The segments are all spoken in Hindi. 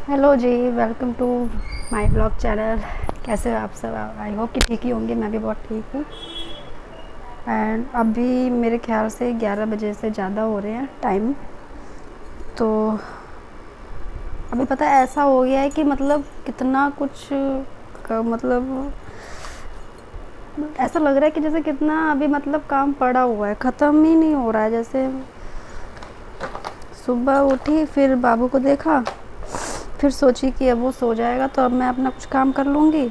हेलो जी, welcome to my blog channel. कैसे हो आप सब? आई होप कि ठीक ही होंगे। मैं भी बहुत ठीक हूँ। एंड अभी मेरे ख्याल से 11 बजे से ज़्यादा हो रहे हैं टाइम। तो अभी पता है ऐसा हो गया है कि मतलब कितना कुछ मतलब ऐसा लग रहा है कि जैसे कितना अभी मतलब काम पड़ा हुआ है, ख़त्म ही नहीं हो रहा है। जैसे सुबह उठी, फिर बाबू को देखा, फिर सोची कि अब वो सो जाएगा तो अब मैं अपना कुछ काम कर लूँगी।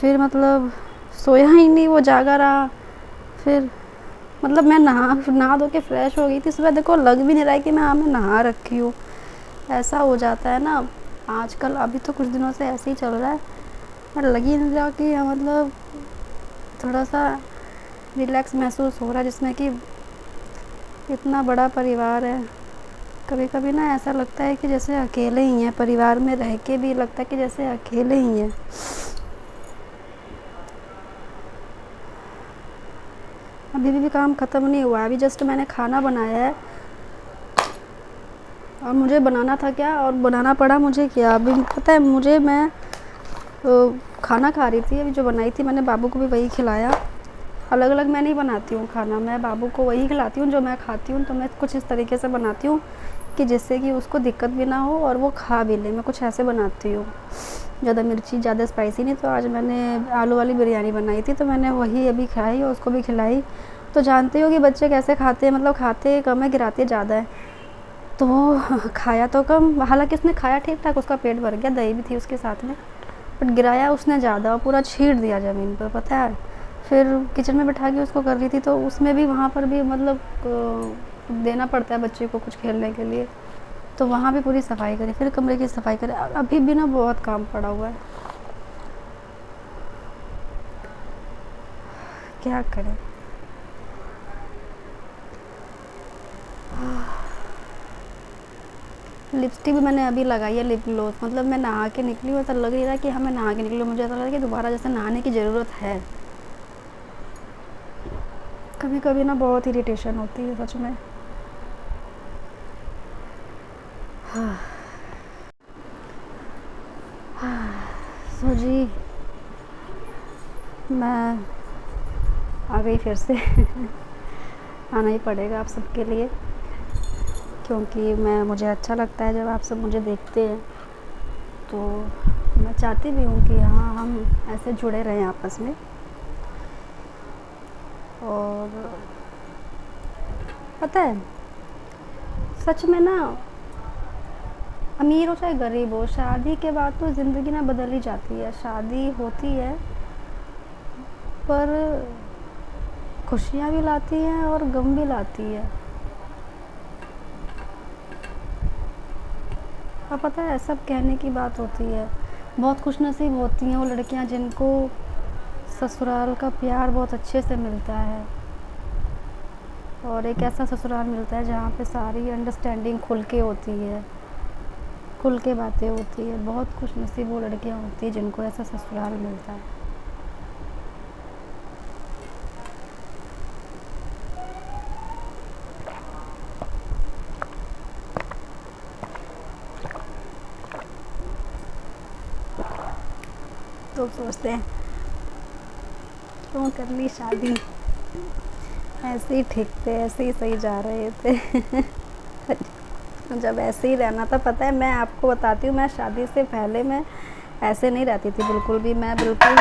फिर मतलब सोया ही नहीं, वो जागा रहा। फिर मतलब मैं नहा धो के फ्रेश हो गई थी सुबह, देखो लग भी नहीं रहा है कि मैं नहा रखी हूँ। ऐसा हो जाता है ना आजकल। अभी तो कुछ दिनों से ऐसे ही चल रहा है, पर लग ही नहीं रहा कि मतलब थोड़ा सा रिलैक्स महसूस हो रहा है, जिसमें कि इतना बड़ा परिवार है। कभी कभी ना ऐसा लगता है कि जैसे अकेले ही हैं, परिवार में रह के भी लगता है कि जैसे अकेले ही हैं। अभी भी काम ख़त्म नहीं हुआ है। अभी जस्ट मैंने खाना बनाया है, और मुझे बनाना था क्या और बनाना पड़ा मुझे क्या। अभी पता है मुझे, मैं खाना खा रही थी अभी, जो बनाई थी मैंने बाबू को भी वही खिलाया। अलग अलग मैं नहीं बनाती हूँ खाना, मैं बाबू को वही खिलाती हूँ जो मैं खाती हूँ। तो मैं कुछ इस तरीके से बनाती हूँ कि जिससे कि उसको दिक्कत भी ना हो और वो खा भी ले। मैं कुछ ऐसे बनाती हूँ, ज़्यादा मिर्ची, ज़्यादा स्पाइसी नहीं। तो आज मैंने आलू वाली बिरयानी बनाई थी, तो मैंने वही अभी खाई और उसको भी खिलाई। तो जानते हो कि बच्चे कैसे खाते हैं, मतलब खाते कम है, गिराते ज़्यादा है। तो खाया तो कम, हालांकि उसने खाया ठीक ठाक, उसका पेट भर गया, दही भी थी उसके साथ में। बट गिराया उसने ज़्यादा, पूरा छीट दिया ज़मीन पर, पता है। फिर किचन में बैठा के उसको कर रही थी, तो उसमें भी, वहाँ पर भी मतलब देना पड़ता है बच्चे को कुछ खेलने के लिए। तो वहाँ भी पूरी सफाई करी, फिर कमरे की सफाई करी। अभी भी ना बहुत काम पड़ा हुआ है, क्या करें। लिपस्टिक भी मैंने अभी लगाई है, लिप ग्लोस। मतलब मैं नहा के निकली हूँ, ऐसा लग नहीं रहा कि हाँ मैं नहा के निकली हूँ। मुझे ऐसा लग रहा है कि दोबारा जैसे नहाने की ज़रूरत है। कभी कभी ना बहुत इरिटेशन होती है सच में। सो जी, मैं आ गई फिर से। आना ही पड़ेगा आप सबके लिए, क्योंकि मुझे अच्छा लगता है जब आप सब मुझे देखते हैं। तो मैं चाहती भी हूँ कि हाँ हम ऐसे जुड़े रहें आपस में। और पता है, सच में ना, अमीर हो चाहे गरीब हो, शादी के बाद तो ज़िंदगी ना बदल ही जाती है। शादी होती है, पर खुशियाँ भी लाती हैं और गम भी लाती है। और पता है, सब कहने की बात होती है। बहुत खुशनसीब होती हैं वो लड़कियां जिनको ससुराल का प्यार बहुत अच्छे से मिलता है, और एक ऐसा ससुराल मिलता है जहाँ पे सारी अंडरस्टैंडिंग खुल के होती है, खुल के बातें होती है। बहुत खुशनसीब वो लड़कियाँ होती हैं जिनको ऐसा ससुराल मिलता है। तो सोचते हैं क्यों कर ली शादी, ऐसे ही ठीक थे, ऐसे ही सही जा रहे थे। जब ऐसे ही रहना था, पता है मैं आपको बताती हूँ, मैं शादी से पहले मैं ऐसे नहीं रहती थी बिल्कुल भी। मैं बिल्कुल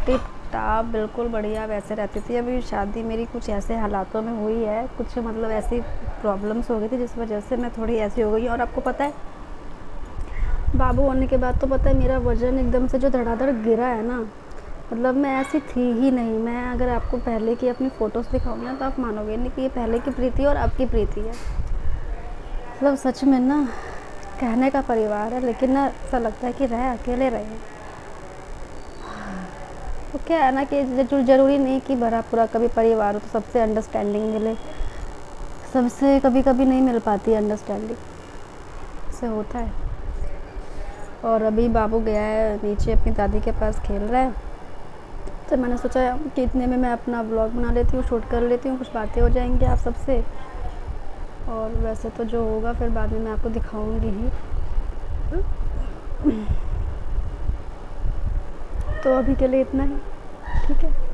टिप टाप, बिल्कुल बढ़िया वैसे रहती थी। अभी शादी मेरी कुछ ऐसे हालातों में हुई है, कुछ मतलब ऐसी प्रॉब्लम्स हो गई थी जिस वजह से मैं थोड़ी ऐसी हो गई। और आपको पता है, बाबू होने के बाद तो पता है मेरा वज़न एकदम से जो धड़ाधड़ गिरा है ना, मतलब मैं ऐसी थी ही नहीं। मैं अगर आपको पहले की अपनी फ़ोटोज़ दिखाऊंगी ना, तो आप मानोगे नहीं कि ये पहले की प्रीति और अब की प्रीति है। मतलब सच में ना, कहने का परिवार है, लेकिन ना ऐसा लगता है कि रहे अकेले रहे। तो क्या है ना कि ज़रूरी नहीं कि भरा पूरा कभी परिवार हो तो सबसे अंडरस्टैंडिंग मिले। सबसे कभी कभी नहीं मिल पाती अंडरस्टैंडिंग, से होता है। और अभी बाबू गया है नीचे अपनी दादी के पास, खेल रहा है। तो मैंने सोचा कि इतने में मैं अपना व्लॉग बना लेती हूँ, शूट कर लेती हूँ, कुछ बातें हो जाएंगी आप सबसे। और वैसे तो जो होगा फिर बाद में मैं आपको दिखाऊंगी ही। तो अभी के लिए इतना ही, ठीक है।